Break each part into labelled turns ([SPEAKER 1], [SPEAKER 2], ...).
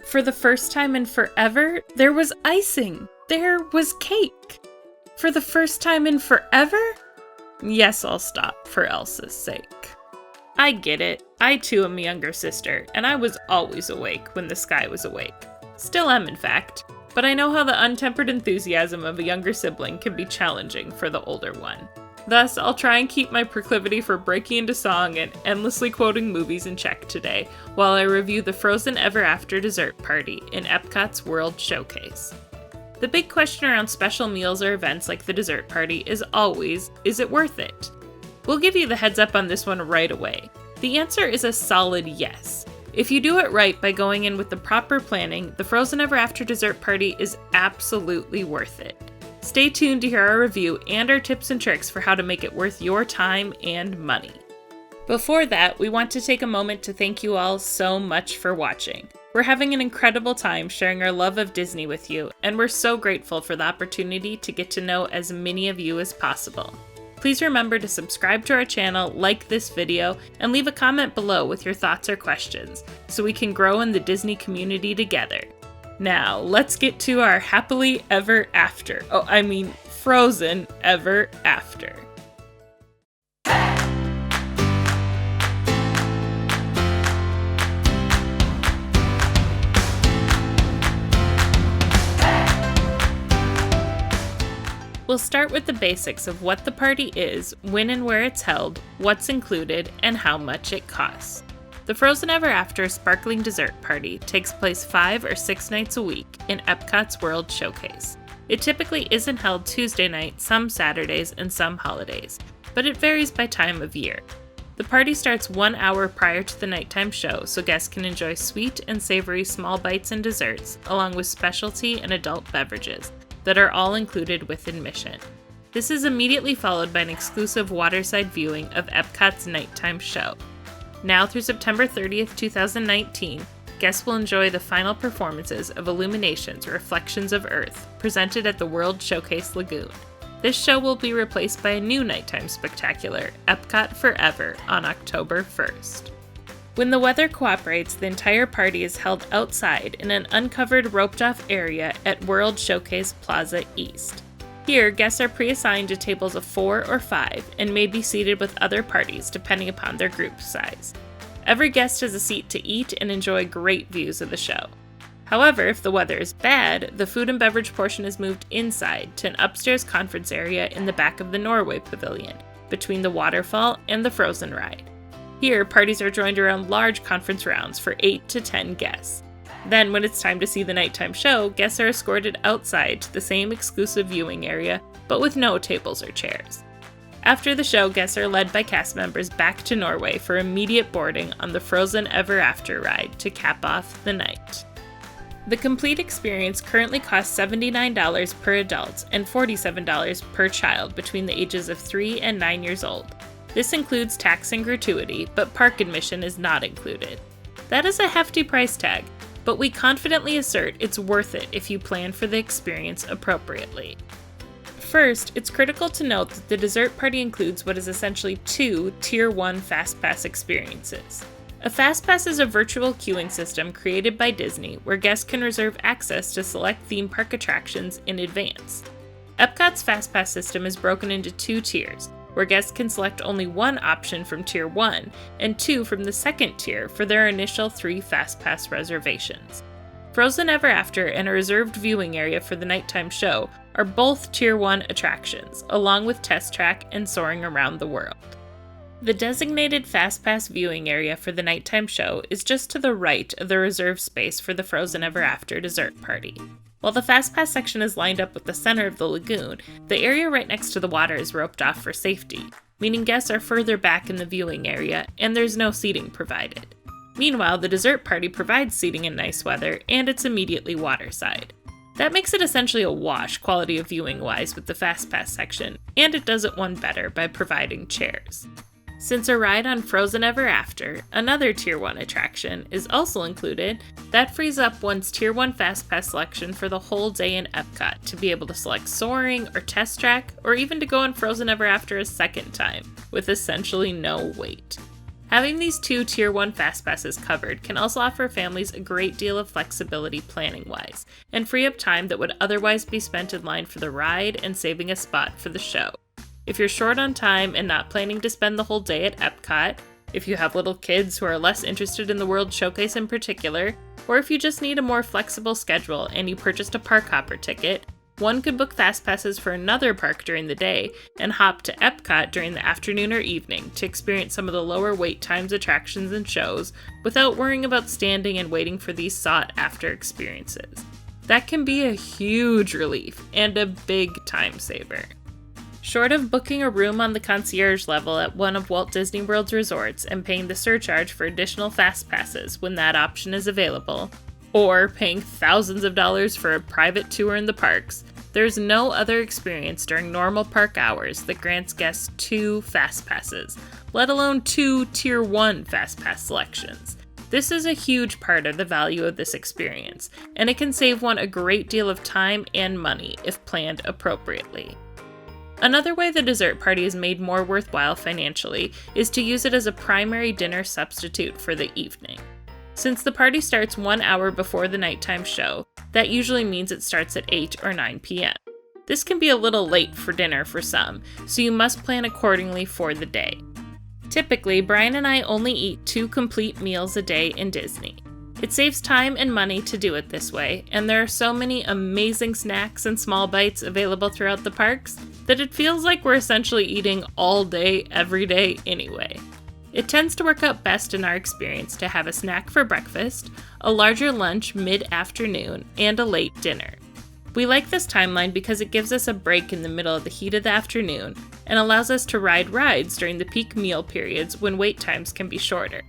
[SPEAKER 1] For the first time in forever, there was icing. There was cake. For the first time in forever? Yes, I'll stop for Elsa's sake. I get it. I too am a younger sister, and I was always awake when the sky was awake. Still am, in fact. But I know how the untempered enthusiasm of a younger sibling can be challenging for the older one. Thus, I'll try and keep my proclivity for breaking into song and endlessly quoting movies in check today, while I review the Frozen Ever After dessert party in Epcot's World Showcase. The big question around special meals or events like the dessert party is always, is it worth it? We'll give you the heads up on this one right away. The answer is a solid yes. If you do it right by going in with the proper planning, the Frozen Ever After dessert party is absolutely worth it. Stay tuned to hear our review and our tips and tricks for how to make it worth your time and money. Before that, we want to take a moment to thank you all so much for watching. We're having an incredible time sharing our love of Disney with you, and we're so grateful for the opportunity to get to know as many of you as possible. Please remember to subscribe to our channel, like this video, and leave a comment below with your thoughts or questions, so we can grow in the Disney community together. Now, let's get to our happily ever after. Frozen ever after. We'll start with the basics of what the party is, when and where it's held, what's included, and how much it costs. The Frozen Ever After Sparkling Dessert Party takes place 5 or 6 nights a week in Epcot's World Showcase. It typically isn't held Tuesday night, some Saturdays, and some holidays, but it varies by time of year. The party starts 1 hour prior to the nighttime show so guests can enjoy sweet and savory small bites and desserts, along with specialty and adult beverages that are all included with admission. This is immediately followed by an exclusive waterside viewing of Epcot's nighttime show. Now through September 30th, 2019, guests will enjoy the final performances of Illuminations Reflections of Earth, presented at the World Showcase Lagoon. This show will be replaced by a new nighttime spectacular, Epcot Forever, on October 1st. When the weather cooperates, the entire party is held outside in an uncovered roped-off area at World Showcase Plaza East. Here, guests are pre-assigned to tables of 4 or 5 and may be seated with other parties depending upon their group size. Every guest has a seat to eat and enjoy great views of the show. However, if the weather is bad, the food and beverage portion is moved inside to an upstairs conference area in the back of the Norway Pavilion, between the waterfall and the Frozen ride. Here, parties are joined around large conference rounds for 8 to 10 guests. Then, when it's time to see the nighttime show, guests are escorted outside to the same exclusive viewing area, but with no tables or chairs. After the show, guests are led by cast members back to Norway for immediate boarding on the Frozen Ever After ride to cap off the night. The complete experience currently costs $79 per adult and $47 per child between the ages of 3 and 9 years old. This includes tax and gratuity, but park admission is not included. That is a hefty price tag, but we confidently assert it's worth it if you plan for the experience appropriately. First, it's critical to note that the dessert party includes what is essentially 2 Tier 1 FastPass experiences. A FastPass is a virtual queuing system created by Disney where guests can reserve access to select theme park attractions in advance. Epcot's FastPass system is broken into 2 tiers, where guests can select only 1 option from Tier 1 and 2 from the second tier for their initial 3 FastPass reservations. Frozen Ever After and a reserved viewing area for the nighttime show are both Tier 1 attractions, along with Test Track and Soaring Around the World. The designated FastPass viewing area for the nighttime show is just to the right of the reserved space for the Frozen Ever After dessert party. While the FastPass section is lined up with the center of the lagoon, the area right next to the water is roped off for safety, meaning guests are further back in the viewing area and there's no seating provided. Meanwhile, the dessert party provides seating in nice weather and it's immediately waterside. That makes it essentially a wash quality of viewing wise with the FastPass section, and it does it one better by providing chairs. Since a ride on Frozen Ever After, another Tier 1 attraction, is also included, that frees up one's Tier 1 FastPass selection for the whole day in Epcot to be able to select Soaring or Test Track, or even to go on Frozen Ever After a second time, with essentially no wait. Having these 2 Tier 1 FastPasses covered can also offer families a great deal of flexibility planning-wise, and free up time that would otherwise be spent in line for the ride and saving a spot for the show. If you're short on time and not planning to spend the whole day at Epcot, if you have little kids who are less interested in the World Showcase in particular, or if you just need a more flexible schedule and you purchased a park hopper ticket, one could book FastPasses for another park during the day and hop to Epcot during the afternoon or evening to experience some of the lower wait times attractions and shows without worrying about standing and waiting for these sought-after experiences. That can be a huge relief and a big time saver. Short of booking a room on the concierge level at one of Walt Disney World's resorts and paying the surcharge for additional FastPasses when that option is available, or paying thousands of dollars for a private tour in the parks, there's no other experience during normal park hours that grants guests 2 FastPasses, let alone 2 Tier 1 FastPass selections. This is a huge part of the value of this experience, and it can save one a great deal of time and money if planned appropriately. Another way the dessert party is made more worthwhile financially is to use it as a primary dinner substitute for the evening. Since the party starts 1 hour before the nighttime show, that usually means it starts at 8 or 9 p.m. This can be a little late for dinner for some, so you must plan accordingly for the day. Typically, Brian and I only eat 2 complete meals a day in Disney. It saves time and money to do it this way, and there are so many amazing snacks and small bites available throughout the parks that it feels like we're essentially eating all day, every day anyway. It tends to work out best in our experience to have a snack for breakfast, a larger lunch mid-afternoon, and a late dinner. We like this timeline because it gives us a break in the middle of the heat of the afternoon and allows us to ride rides during the peak meal periods when wait times can be shorter.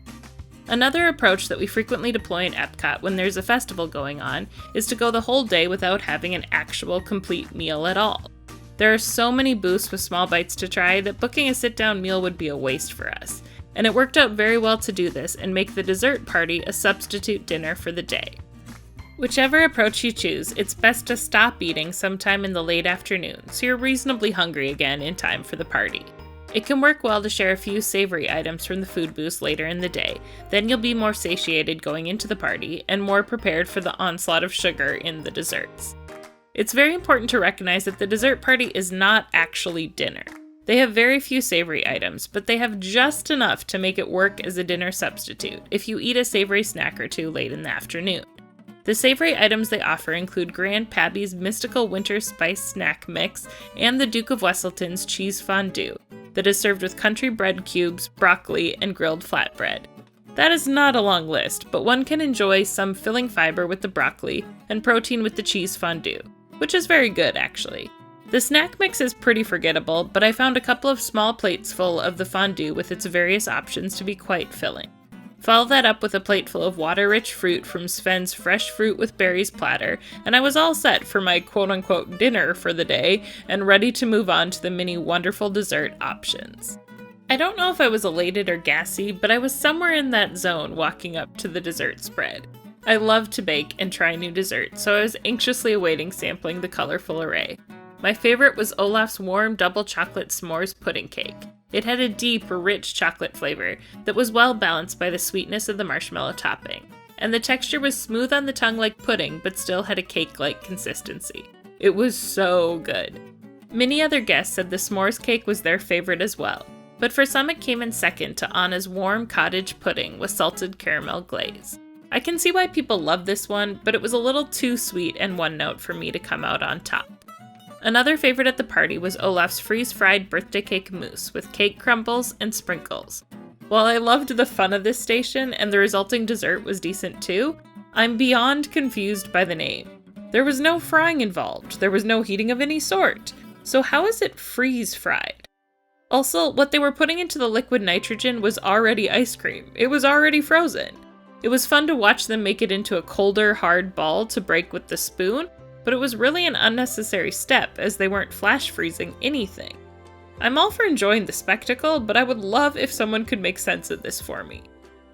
[SPEAKER 1] Another approach that we frequently deploy in Epcot when there's a festival going on is to go the whole day without having an actual complete meal at all. There are so many booths with small bites to try that booking a sit-down meal would be a waste for us, and it worked out very well to do this and make the dessert party a substitute dinner for the day. Whichever approach you choose, it's best to stop eating sometime in the late afternoon so you're reasonably hungry again in time for the party. It can work well to share a few savory items from the food booths later in the day, then you'll be more satiated going into the party and more prepared for the onslaught of sugar in the desserts. It's very important to recognize that the dessert party is not actually dinner. They have very few savory items, but they have just enough to make it work as a dinner substitute if you eat a savory snack or 2 late in the afternoon. The savory items they offer include Grandpappy's Mystical Winter Spice Snack Mix and the Duke of Wesselton's Cheese Fondue that is served with country bread cubes, broccoli, and grilled flatbread. That is not a long list, but one can enjoy some filling fiber with the broccoli and protein with the cheese fondue, which is very good actually. The snack mix is pretty forgettable, but I found a couple of small plates full of the fondue with its various options to be quite filling. Follow that up with a plateful of water-rich fruit from Sven's Fresh Fruit with Berries platter, and I was all set for my quote-unquote dinner for the day and ready to move on to the many wonderful dessert options. I don't know if I was elated or gassy, but I was somewhere in that zone walking up to the dessert spread. I love to bake and try new desserts, so I was anxiously awaiting sampling the colorful array. My favorite was Olaf's warm double chocolate s'mores pudding cake. It had a deep, rich chocolate flavor that was well balanced by the sweetness of the marshmallow topping, and the texture was smooth on the tongue like pudding but still had a cake-like consistency. It was so good. Many other guests said the s'mores cake was their favorite as well, but for some it came in second to Anna's warm cottage pudding with salted caramel glaze. I can see why people love this one, but it was a little too sweet and one note for me to come out on top. Another favorite at the party was Olaf's freeze-fried birthday cake mousse with cake crumbles and sprinkles. While I loved the fun of this station and the resulting dessert was decent too, I'm beyond confused by the name. There was no frying involved, there was no heating of any sort, so how is it freeze-fried? Also, what they were putting into the liquid nitrogen was already ice cream. It was already frozen. It was fun to watch them make it into a colder, hard ball to break with the spoon, but it was really an unnecessary step as they weren't flash freezing anything. I'm all for enjoying the spectacle, but I would love if someone could make sense of this for me.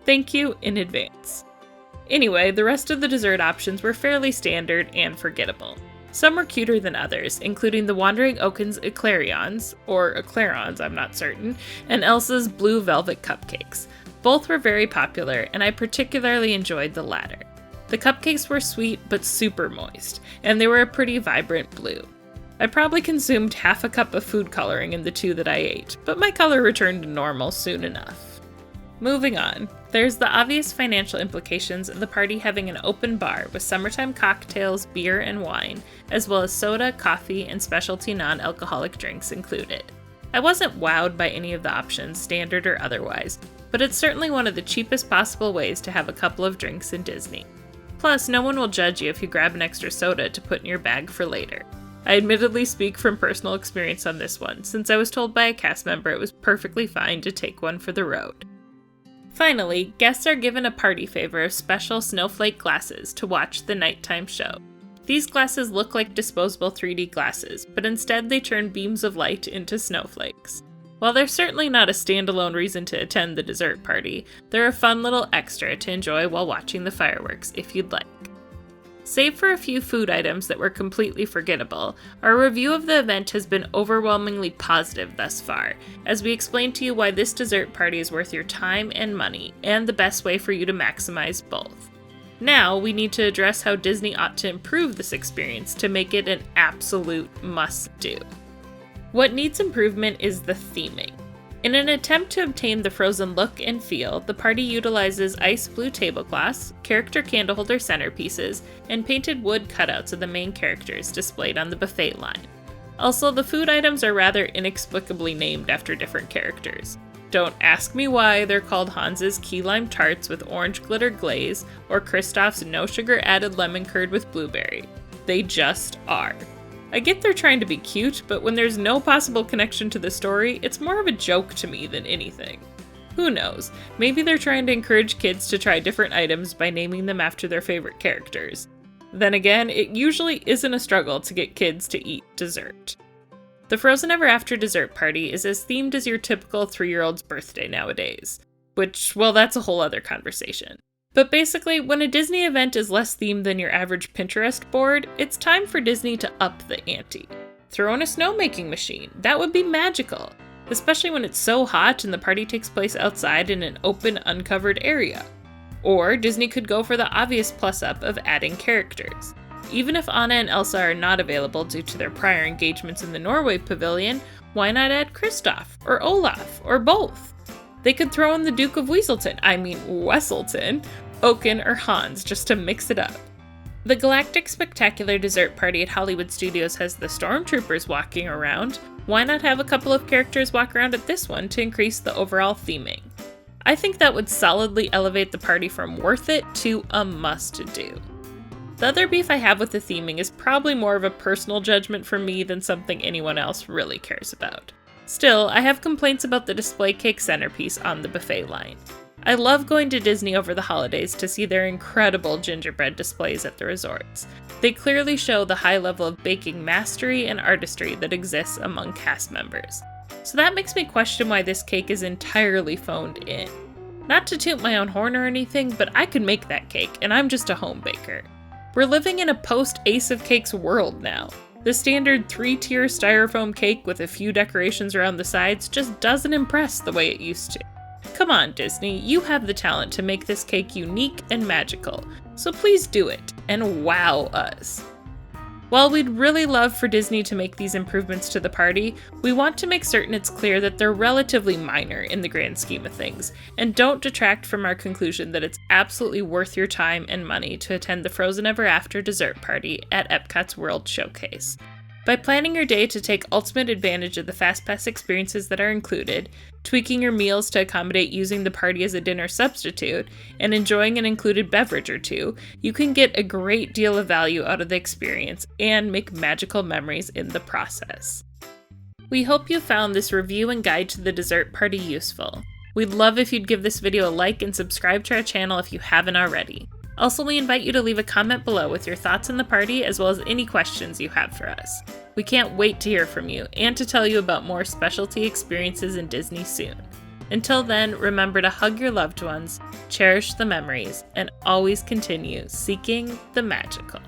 [SPEAKER 1] Thank you in advance. Anyway, the rest of the dessert options were fairly standard and forgettable. Some were cuter than others, including the Wandering Oaken's Eclairons, or Eclairons, I'm not certain, and Elsa's Blue Velvet Cupcakes. Both were very popular, and I particularly enjoyed the latter. The cupcakes were sweet but super moist, and they were a pretty vibrant blue. I probably consumed half a cup of food coloring in the 2 that I ate, but my color returned to normal soon enough. Moving on, there's the obvious financial implications of the party having an open bar with summertime cocktails, beer, and wine, as well as soda, coffee, and specialty non-alcoholic drinks included. I wasn't wowed by any of the options, standard or otherwise, but it's certainly one of the cheapest possible ways to have a couple of drinks in Disney. Plus, no one will judge you if you grab an extra soda to put in your bag for later. I admittedly speak from personal experience on this one, since I was told by a cast member it was perfectly fine to take one for the road. Finally, guests are given a party favor of special snowflake glasses to watch the nighttime show. These glasses look like disposable 3D glasses, but instead they turn beams of light into snowflakes. While they're certainly not a standalone reason to attend the dessert party, they're a fun little extra to enjoy while watching the fireworks if you'd like. Save for a few food items that were completely forgettable, our review of the event has been overwhelmingly positive thus far, as we explain to you why this dessert party is worth your time and money, and the best way for you to maximize both. Now, we need to address how Disney ought to improve this experience to make it an absolute must-do. What needs improvement is the theming. In an attempt to obtain the Frozen look and feel, the party utilizes ice blue tablecloths, character candle holder centerpieces, and painted wood cutouts of the main characters displayed on the buffet line. Also, the food items are rather inexplicably named after different characters. Don't ask me why they're called Hans's key lime tarts with orange glitter glaze, or Kristoff's no sugar added lemon curd with blueberry. They just are. I get they're trying to be cute, but when there's no possible connection to the story, it's more of a joke to me than anything. Who knows, maybe they're trying to encourage kids to try different items by naming them after their favorite characters. Then again, it usually isn't a struggle to get kids to eat dessert. The Frozen Ever After dessert party is as themed as your typical 3-year-old's birthday nowadays. Which, well, that's a whole other conversation. But basically, when a Disney event is less themed than your average Pinterest board, it's time for Disney to up the ante. Throw in a snowmaking machine. That would be magical, especially when it's so hot and the party takes place outside in an open, uncovered area. Or Disney could go for the obvious plus-up of adding characters. Even if Anna and Elsa are not available due to their prior engagements in the Norway Pavilion, why not add Kristoff, or Olaf, or both? They could throw in the Duke of Wesselton, Oaken, or Hans just to mix it up. The Galactic Spectacular dessert party at Hollywood Studios has the Stormtroopers walking around. Why not have a couple of characters walk around at this one to increase the overall theming? I think that would solidly elevate the party from worth it to a must-do. The other beef I have with the theming is probably more of a personal judgment for me than something anyone else really cares about. Still, I have complaints about the display cake centerpiece on the buffet line. I love going to Disney over the holidays to see their incredible gingerbread displays at the resorts. They clearly show the high level of baking mastery and artistry that exists among cast members. So that makes me question why this cake is entirely phoned in. Not to toot my own horn or anything, but I could make that cake, and I'm just a home baker. We're living in a post-Ace of Cakes world now. The standard 3-tier styrofoam cake with a few decorations around the sides just doesn't impress the way it used to. Come on, Disney, you have the talent to make this cake unique and magical, so please do it, and wow us. While we'd really love for Disney to make these improvements to the party, we want to make certain it's clear that they're relatively minor in the grand scheme of things, and don't detract from our conclusion that it's absolutely worth your time and money to attend the Frozen Ever After dessert party at Epcot's World Showcase. By planning your day to take ultimate advantage of the FastPass experiences that are included, tweaking your meals to accommodate using the party as a dinner substitute, and enjoying an included beverage or two, you can get a great deal of value out of the experience and make magical memories in the process. We hope you found this review and guide to the dessert party useful. We'd love if you'd give this video a like and subscribe to our channel if you haven't already. Also, we invite you to leave a comment below with your thoughts on the party as well as any questions you have for us. We can't wait to hear from you and to tell you about more specialty experiences in Disney soon. Until then, remember to hug your loved ones, cherish the memories, and always continue seeking the magical.